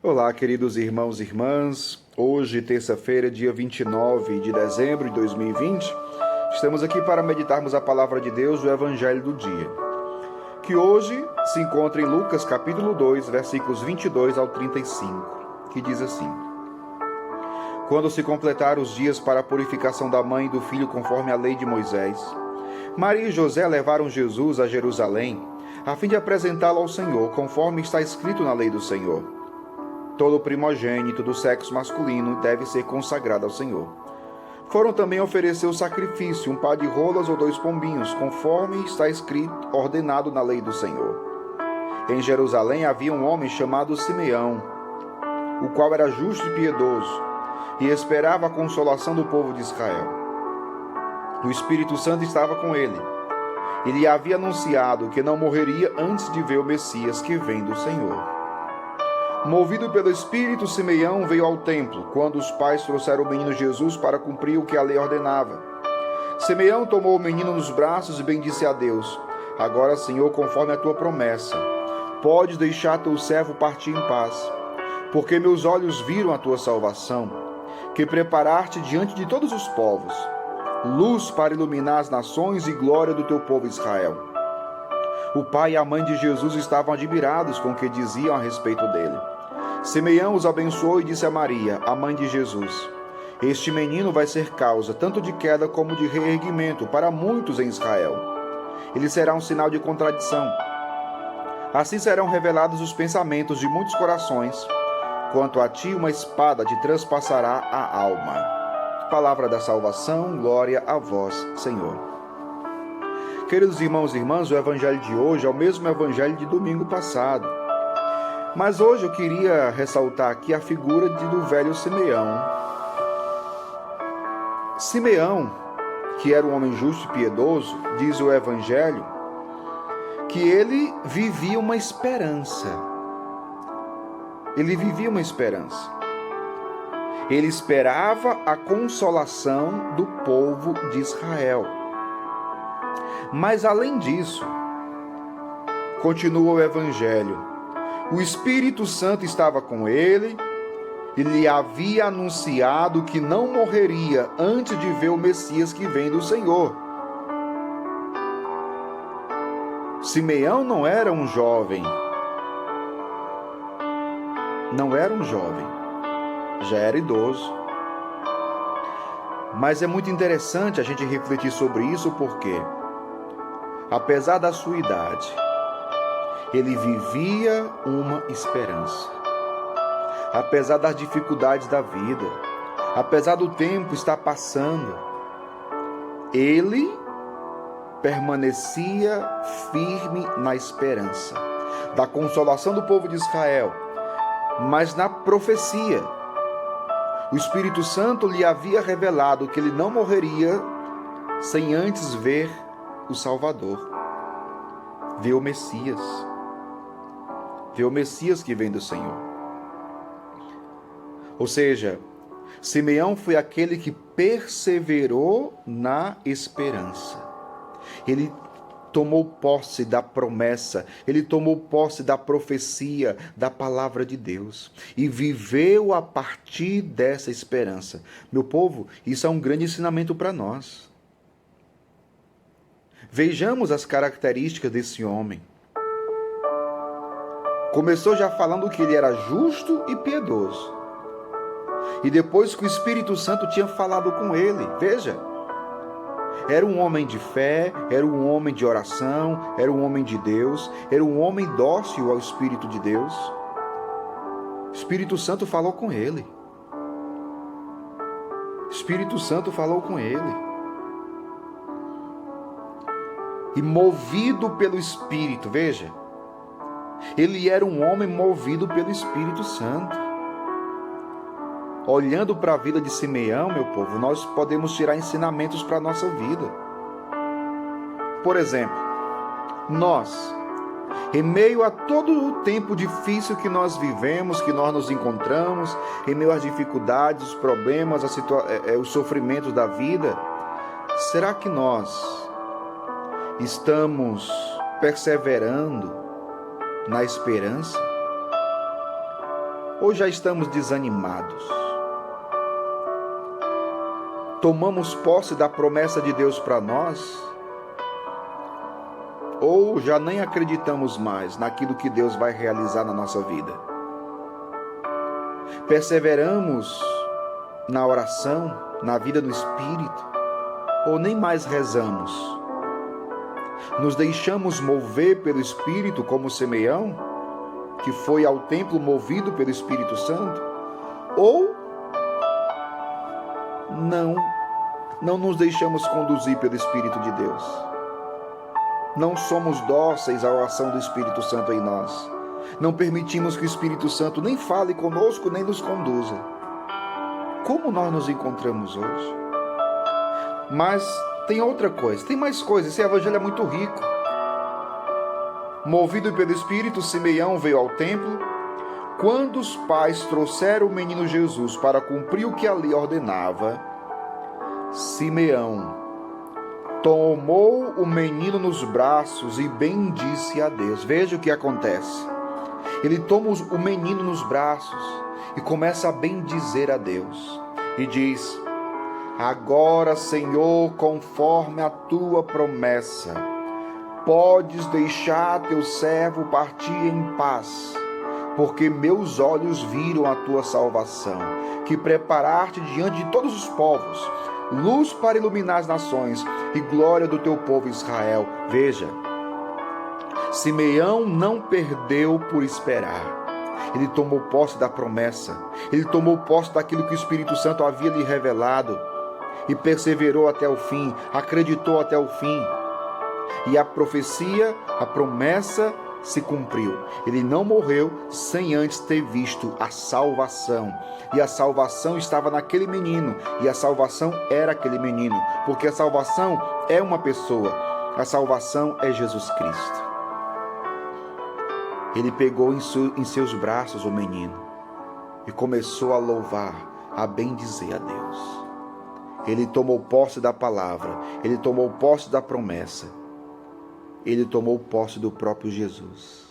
Olá, queridos irmãos e irmãs. Hoje, terça-feira, dia 29 de dezembro de 2020, estamos aqui para meditarmos a palavra de Deus do Evangelho do dia, que hoje se encontra em Lucas, capítulo 2, versículos 22 ao 35, que diz assim: Quando se completaram os dias para a purificação da mãe e do filho conforme a lei de Moisés, Maria e José levaram Jesus a Jerusalém, a fim de apresentá-lo ao Senhor, conforme está escrito na lei do Senhor. Todo primogênito do sexo masculino deve ser consagrado ao Senhor. Foram também oferecer o sacrifício, um par de rolas ou 2 pombinhos, conforme está escrito, ordenado na lei do Senhor. Em Jerusalém havia um homem chamado Simeão, o qual era justo e piedoso, e esperava a consolação do povo de Israel. O Espírito Santo estava com ele. Ele lhe havia anunciado que não morreria antes de ver o Messias que vem do Senhor. Movido pelo Espírito, Simeão veio ao templo, quando os pais trouxeram o menino Jesus para cumprir o que a lei ordenava. Simeão tomou o menino nos braços e bendisse a Deus: Agora, Senhor, conforme a tua promessa, podes deixar teu servo partir em paz, porque meus olhos viram a tua salvação, que preparaste diante de todos os povos, luz para iluminar as nações e glória do teu povo Israel. O pai e a mãe de Jesus estavam admirados com o que diziam a respeito dele. Simeão os abençoou e disse a Maria, a mãe de Jesus: Este menino vai ser causa tanto de queda como de reerguimento para muitos em Israel. Ele será um sinal de contradição. Assim serão revelados os pensamentos de muitos corações. Quanto a ti, uma espada te transpassará a alma. Palavra da salvação, glória a vós, Senhor. Queridos irmãos e irmãs, o evangelho de hoje é o mesmo evangelho de domingo passado. Mas hoje eu queria ressaltar aqui a figura do velho Simeão. Simeão, que era um homem justo e piedoso, diz o evangelho, que ele vivia uma esperança. Ele vivia uma esperança. Ele esperava a consolação do povo de Israel. Mas além disso, continua o evangelho, o Espírito Santo estava com ele e lhe havia anunciado que não morreria antes de ver o Messias que vem do Senhor. Simeão não era um jovem. Não era um jovem. Já era idoso. Mas é muito interessante a gente refletir sobre isso porque, apesar da sua idade, ele vivia uma esperança. Apesar das dificuldades da vida, apesar do tempo estar passando, ele permanecia firme na esperança da consolação do povo de Israel, mas na profecia. O Espírito Santo lhe havia revelado que ele não morreria sem antes ver o Salvador, ver o Messias que vem do Senhor. Ou seja, Simeão foi aquele que perseverou na esperança. Ele tomou posse da promessa, ele tomou posse da profecia, da palavra de Deus e viveu a partir dessa esperança. Meu povo, isso é um grande ensinamento para nós. Vejamos as características desse homem. Começou já falando que ele era justo e piedoso. E depois que o Espírito Santo tinha falado com ele, veja, era um homem de fé, era um homem de oração, era um homem de Deus, era um homem dócil ao Espírito de Deus. O Espírito Santo falou com ele. O Espírito Santo falou com ele. E movido pelo Espírito, veja, ele era um homem movido pelo Espírito Santo. Olhando para a vida de Simeão, meu povo, nós podemos tirar ensinamentos para a nossa vida. Por exemplo, nós, em meio a todo o tempo difícil que nós vivemos, que nós nos encontramos, em meio às dificuldades, os problemas, os sofrimentos da vida, será que nós estamos perseverando na esperança? ou já estamos desanimados? Tomamos posse da promessa de Deus para nós? Ou já nem acreditamos mais naquilo que Deus vai realizar na nossa vida? Perseveramos na oração, na vida no Espírito, ou nem mais rezamos? Nos deixamos mover pelo Espírito como Simeão, que foi ao templo movido pelo Espírito Santo? Ou não nos deixamos conduzir pelo Espírito de Deus? Não somos dóceis à oração do Espírito Santo em nós. Não permitimos que o Espírito Santo nem fale conosco, nem nos conduza. Como nós nos encontramos hoje? Mas tem outra coisa, tem mais coisa. Esse evangelho é muito rico. Movido pelo Espírito, Simeão veio ao templo. Quando os pais trouxeram o menino Jesus para cumprir o que ali ordenava, Simeão tomou o menino nos braços e bendisse a Deus. Veja o que acontece. Ele toma o menino nos braços e começa a bendizer a Deus. E diz: agora, Senhor, conforme a tua promessa, podes deixar teu servo partir em paz, porque meus olhos viram a tua salvação, que preparaste diante de todos os povos, luz para iluminar as nações e glória do teu povo Israel. Veja, Simeão não perdeu por esperar. Ele tomou posse da promessa. Ele tomou posse daquilo que o Espírito Santo havia lhe revelado e perseverou até o fim, acreditou até o fim. E a profecia, a promessa se cumpriu. Ele não morreu sem antes ter visto a salvação. E a salvação estava naquele menino. E a salvação era aquele menino. Porque a salvação é uma pessoa. A salvação é Jesus Cristo. Ele pegou em seus braços o menino e começou a louvar, a bendizer a Deus. Ele tomou posse da palavra. Ele tomou posse da promessa. Ele tomou posse do próprio Jesus.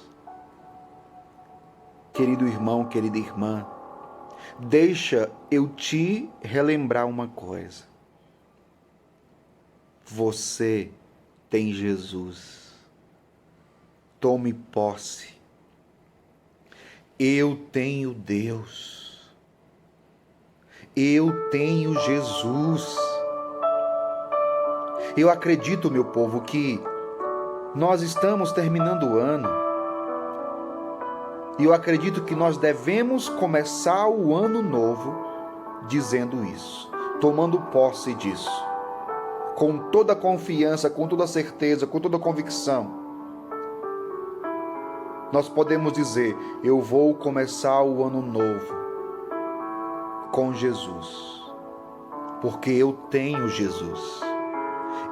Querido irmão, querida irmã, deixa eu te relembrar uma coisa. Você tem Jesus. Tome posse. Eu tenho Deus. Eu tenho Jesus. Eu acredito, meu povo, que nós estamos terminando o ano e eu acredito que nós devemos começar o ano novo dizendo isso, tomando posse disso, com toda a confiança, com toda a certeza, com toda a convicção. Nós podemos dizer: eu vou começar o ano novo com Jesus, porque eu tenho Jesus,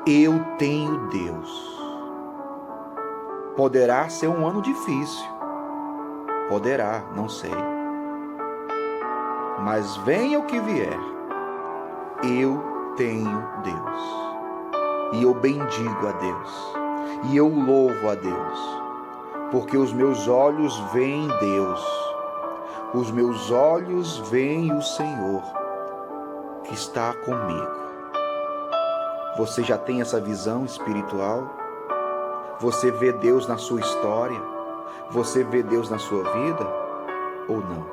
eu tenho Deus. Poderá ser um ano difícil. Poderá, não sei. Mas venha o que vier, eu tenho Deus. E eu bendigo a Deus. E eu louvo a Deus. Porque os meus olhos veem Deus. Os meus olhos veem o Senhor que está comigo. Você já tem essa visão espiritual? Você vê Deus na sua história? Você vê Deus na sua vida? Ou não?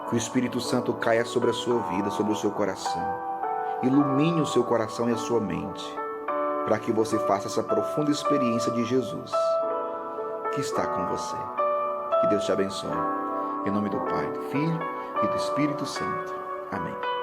Que o Espírito Santo caia sobre a sua vida, sobre o seu coração. Ilumine o seu coração e a sua mente, para que você faça essa profunda experiência de Jesus, que está com você. Que Deus te abençoe. Em nome do Pai, do Filho e do Espírito Santo. Amém.